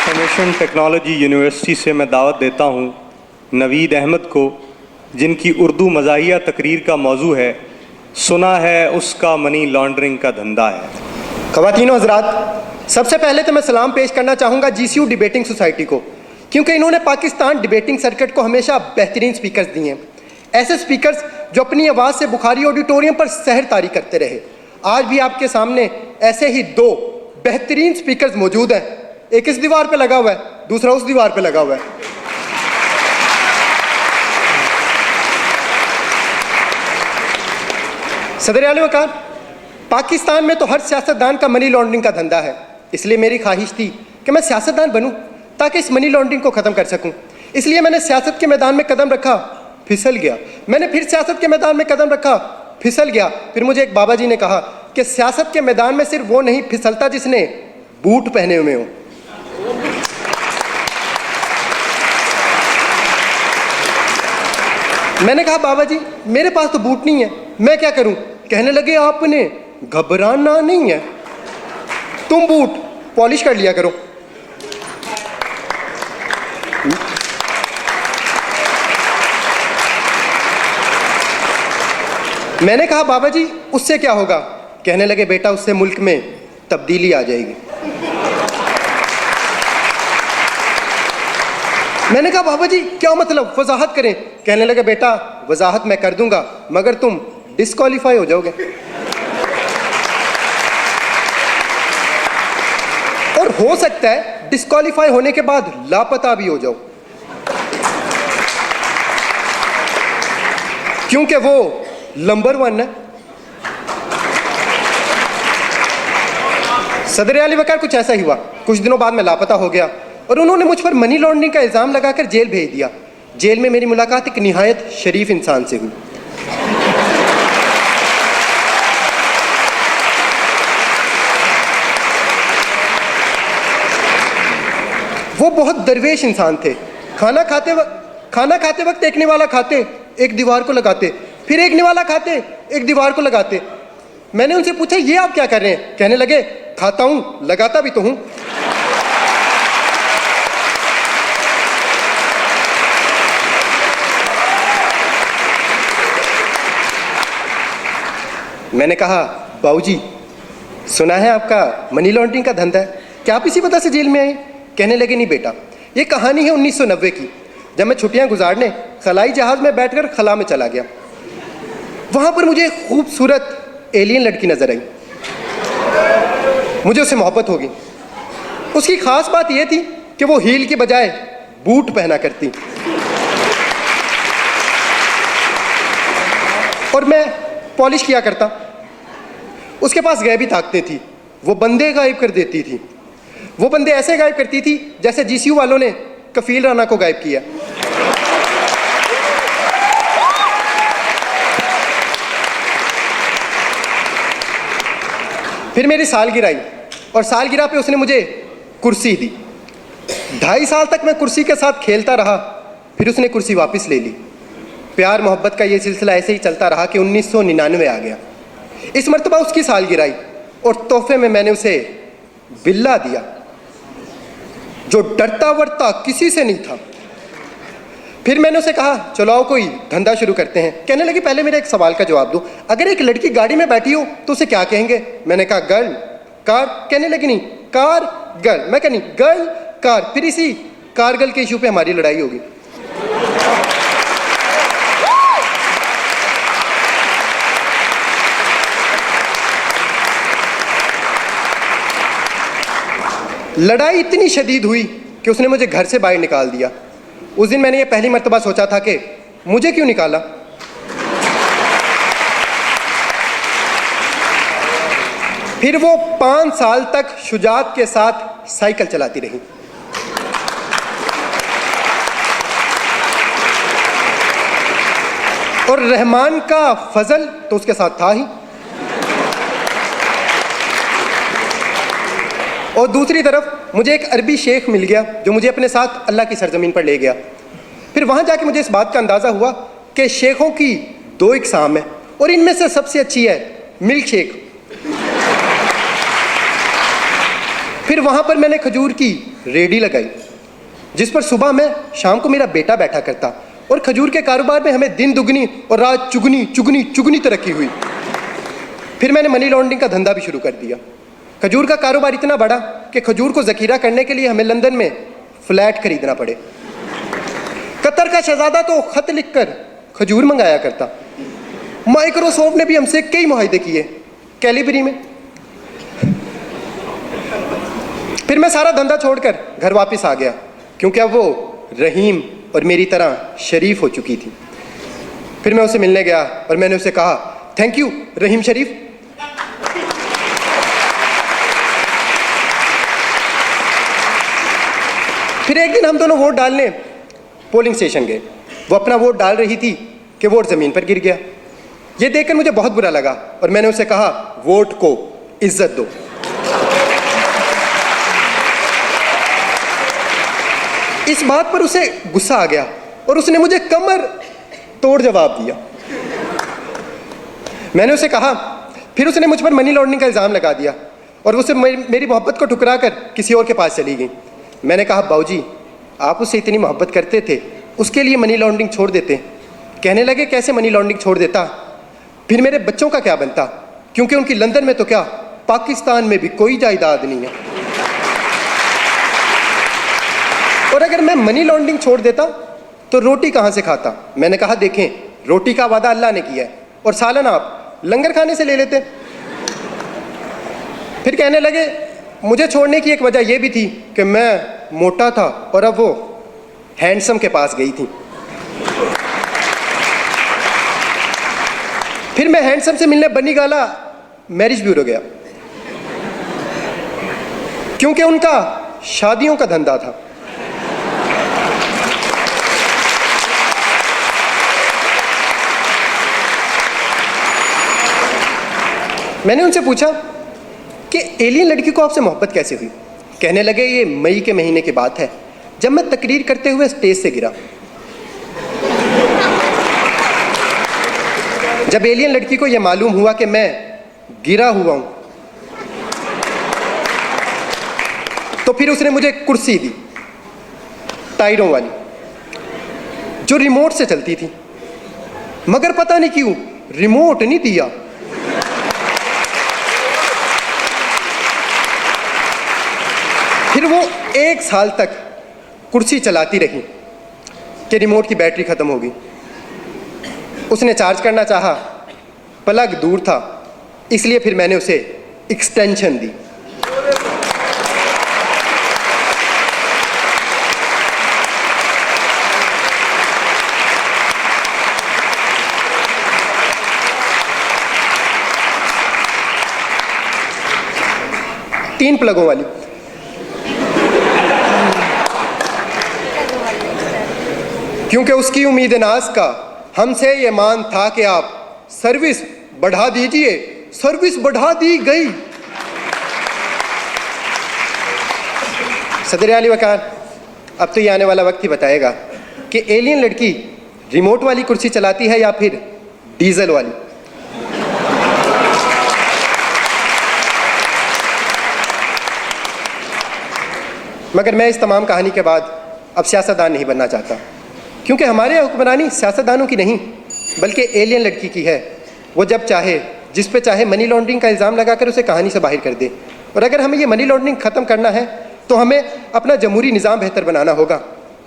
Information technology university से मैं दावत देता हूँ नवीद अहमद को, जिनकी उर्दू मज़ाहिया तकरीर का मौजू है सुना है उसका मनी लॉन्ड्रिंग का धंधा है। ख़वातीनो हज़रात, सबसे पहले तो मैं सलाम पेश करना चाहूँगा GCU डिबेटिंग सोसाइटी को, क्योंकि इन्होंने पाकिस्तान डिबेटिंग सर्किट को हमेशा बेहतरीन स्पीकर्स दिए हैं। ऐसे स्पीकर्स जो अपनी आवाज़ से बुखारी ऑडिटोरियम पर सहर तारी करते रहे। आज भी आपके सामने ऐसे ही दो बेहतरीन स्पीकर्स मौजूद हैं। एक इस दीवार पे लगा हुआ है, दूसरा उस दीवार पे लगा हुआ है। सदर आला वकार, पाकिस्तान में तो हर सियासतदान का मनी लॉन्ड्रिंग का धंधा है, इसलिए मेरी ख्वाहिश थी कि मैं सियासतदान बनूं ताकि इस मनी लॉन्ड्रिंग को ख़त्म कर सकूं। इसलिए मैंने सियासत के मैदान में कदम रखा, फिसल गया। मैंने फिर सियासत के मैदान में कदम रखा, फिसल गया। फिर मुझे एक बाबा जी ने कहा कि सियासत के मैदान में सिर्फ वो नहीं फिसलता जिसने बूट पहने हुए हों। मैंने कहा बाबा जी मेरे पास तो बूट नहीं है, मैं क्या करूं? कहने लगे आपने घबराना नहीं है, तुम बूट पॉलिश कर लिया करो। मैंने कहा बाबा जी उससे क्या होगा? कहने लगे बेटा उससे मुल्क में तब्दीली आ जाएगी। मैंने कहा बाबा जी क्या मतलब, वजाहत करें। कहने लगे बेटा वजाहत मैं कर दूंगा मगर तुम डिस्क्वालीफाई हो जाओगे, और हो सकता है डिस्क्वालीफाई होने के बाद लापता भी हो जाओ, क्योंकि वो नंबर 1 है। सदर आला वकार कुछ ऐसा ही हुआ। कुछ दिनों बाद मैं लापता हो गया और उन्होंने मुझ पर मनी लॉन्ड्रिंग का इल्ज़ाम लगाकर जेल भेज दिया। जेल में मेरी मुलाकात एक निहायत शरीफ इंसान से हुई। वो बहुत दरवेश इंसान थे। खाना खाते वक्त एक निवाला खाते, एक दीवार को लगाते, फिर एक निवाला खाते, एक दीवार को लगाते। मैंने उनसे पूछा ये आप क्या कर रहे हैं? कहने लगे खाता हूं, लगाता भी तो हूं। मैंने कहा बाबूजी सुना है आपका मनी लॉन्ड्रिंग का धंधा है, क्या आप इसी वजह से जेल में आए? कहने लगे नहीं बेटा, ये कहानी है 1990 की, जब मैं छुट्टियां गुजारने खलाई जहाज में बैठकर खला में चला गया। वहां पर मुझे एक खूबसूरत एलियन लड़की नजर आई। मुझे उससे मोहब्बत हो गई। उसकी खास बात यह थी कि वो हील की बजाय बूट पहना करती और मैं पॉलिश किया करता। उसके पास गैबी ताकतें थी, वो बंदे गायब कर देती थी। वो बंदे ऐसे गायब करती थी जैसे GCU वालों ने कफील राना को गायब किया। फिर मेरी सालगिरह आई और सालगिरह पे उसने मुझे कुर्सी दी। 2.5 साल तक मैं कुर्सी के साथ खेलता रहा, फिर उसने कुर्सी वापस ले ली। प्यार मोहब्बत का ये सिलसिला ऐसे ही चलता रहा कि 1999 आ गया। इस मरतबा उसकी सालगिरह आई और तोहफे में मैंने उसे बिल्ला दिया जो डरता वरता किसी से नहीं था। फिर मैंने उसे कहा चलो आओ कोई धंधा शुरू करते हैं। कहने लगी पहले मेरे एक सवाल का जवाब दो, अगर एक लड़की गाड़ी में बैठी हो तो उसे क्या कहेंगे? मैंने कहा गर्ल कार। कहने लगी नहीं कार गर्ल। मैं कहनी गर्ल कार। फिर इसी कारगिल के इशू पे हमारी लड़ाई होगी। लड़ाई इतनी शदीद हुई कि उसने मुझे घर से बाहर निकाल दिया। उस दिन मैंने ये पहली मर्तबा सोचा था कि मुझे क्यों निकाला। फिर वो 5 साल तक शुजात के साथ साइकिल चलाती रही। और रहमान का फजल तो उसके साथ था ही। और दूसरी तरफ मुझे एक अरबी शेख मिल गया जो मुझे अपने साथ अल्लाह की सरजमीन पर ले गया। फिर वहाँ जाके मुझे इस बात का अंदाज़ा हुआ कि शेखों की 2 इकसाम है और इनमें से सबसे अच्छी है मिल्क शेक। फिर वहाँ पर मैंने खजूर की रेडी लगाई, जिस पर सुबह में शाम को मेरा बेटा बैठा करता, और खजूर के कारोबार में हमें दिन दुगनी और रात चुगनी चुगनी चुगनी तरक्की हुई। फिर मैंने मनी लॉन्ड्रिंग का धंधा भी शुरू कर दिया। खजूर का कारोबार इतना बढ़ा कि खजूर को ज़ख़ीरा करने के लिए हमें लंदन में फ्लैट खरीदना पड़े। कतर का शहजादा तो खत लिखकर खजूर मंगाया करता। माइक्रोसॉफ्ट ने भी हमसे कई मुआहदे किए कैलिबरी में। फिर मैं सारा धंधा छोड़कर घर वापस आ गया, क्योंकि अब वो रहीम और मेरी तरह शरीफ हो चुकी थी। फिर मैं उसे मिलने गया और मैंने उसे कहा, थैंक यू रहीम शरीफ। फिर एक दिन हम दोनों वोट डालने पोलिंग स्टेशन गए। वो अपना वोट डाल रही थी कि वोट ज़मीन पर गिर गया। ये देखकर मुझे बहुत बुरा लगा और मैंने उसे कहा, वोट को इज्जत दो। इस बात पर उसे गुस्सा आ गया और उसने मुझे कमर तोड़ जवाब दिया। मैंने उसे कहा, फिर उसने मुझ पर मनी लॉन्ड्रिंग का इल्ज़ाम लगा दिया और उसे मेरी मोहब्बत को ठुकरा कर किसी और के पास चली गई। मैंने कहा, बाऊजी आप उससे इतनी मोहब्बत करते थे, उसके लिए मनी लॉन्ड्रिंग छोड़ देते। कहने लगे, कैसे मनी लॉन्ड्रिंग छोड़ देता, फिर मेरे बच्चों का क्या बनता, क्योंकि उनकी लंदन में तो क्या पाकिस्तान में भी कोई जायदाद नहीं है। और अगर मैं मनी लॉन्ड्रिंग छोड़ देता तो रोटी कहाँ से खाता। मैंने कहा, देखें रोटी का वादा अल्लाह ने किया है और सालन आप लंगर खाने से ले लेते। फिर कहने लगे, मुझे छोड़ने की एक वजह यह भी थी कि मैं मोटा था और अब वो हैंडसम के पास गई थी। फिर मैं हैंडसम से मिलने बनी गाला मैरिज ब्यूरो गया, क्योंकि उनका शादियों का धंधा था। मैंने उनसे पूछा कि एलियन लड़की को आपसे मोहब्बत कैसे हुई। कहने लगे, ये मई के महीने की बात है, जब मैं तकरीर करते हुए स्टेज से गिरा। जब एलियन लड़की को यह मालूम हुआ कि मैं गिरा हुआ हूं, तो फिर उसने मुझे कुर्सी दी, टायरों वाली, जो रिमोट से चलती थी। मगर पता नहीं क्यों रिमोट नहीं दिया। फिर वो 1 साल तक कुर्सी चलाती रही कि रिमोट की बैटरी ख़त्म हो गई। उसने चार्ज करना चाहा, प्लग दूर था, इसलिए फिर मैंने उसे एक्सटेंशन दी। तीन प्लगों वाली। क्योंकि उसकी उम्मीद नाज का हमसे ये मान था कि आप सर्विस बढ़ा दीजिए। सर्विस बढ़ा दी गई। सदर आली वकार, अब तो ये आने वाला वक्त ही बताएगा कि एलियन लड़की रिमोट वाली कुर्सी चलाती है या फिर डीजल वाली। मगर मैं इस तमाम कहानी के बाद अब सियासतदान नहीं बनना चाहता, क्योंकि हमारे हुक्मरानी सियासतदानों की नहीं बल्कि एलियन लड़की की है। वो जब चाहे जिस पे चाहे मनी लॉन्ड्रिंग का इल्ज़ाम लगाकर उसे कहानी से बाहर कर दे। और अगर हमें ये मनी लॉन्ड्रिंग ख़त्म करना है तो हमें अपना जमहूरी निज़ाम बेहतर बनाना होगा,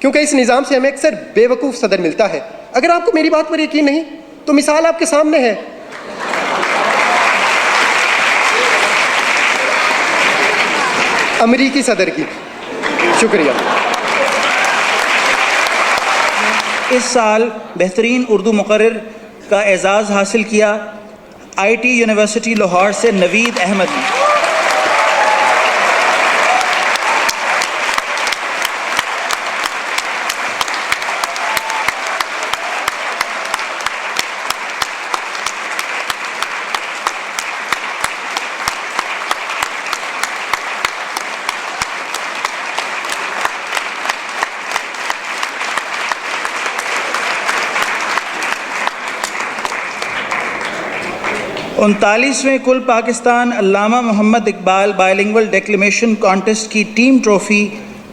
क्योंकि इस निज़ाम से हमें अक्सर बेवकूफ़ सदर मिलता है। अगर आपको मेरी बात पर यकीन नहीं तो मिसाल आपके सामने है। अमरीकी सदर की। शुक्रिया। इस साल बेहतरीन उर्दू मुक़र्रिर का एज़ाज़ हासिल किया IT यूनिवर्सिटी लाहौर से नवीद अहमद ने। उनतालीसवें कुल पाकिस्तान अल्लामा Mohammad Iqbal bilingual declamation contest की टीम ट्रॉफ़ी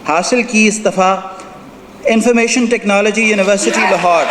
हासिल की इस दफ़ा इंफॉर्मेशन टेक्नोलॉजी यूनिवर्सिटी लाहौर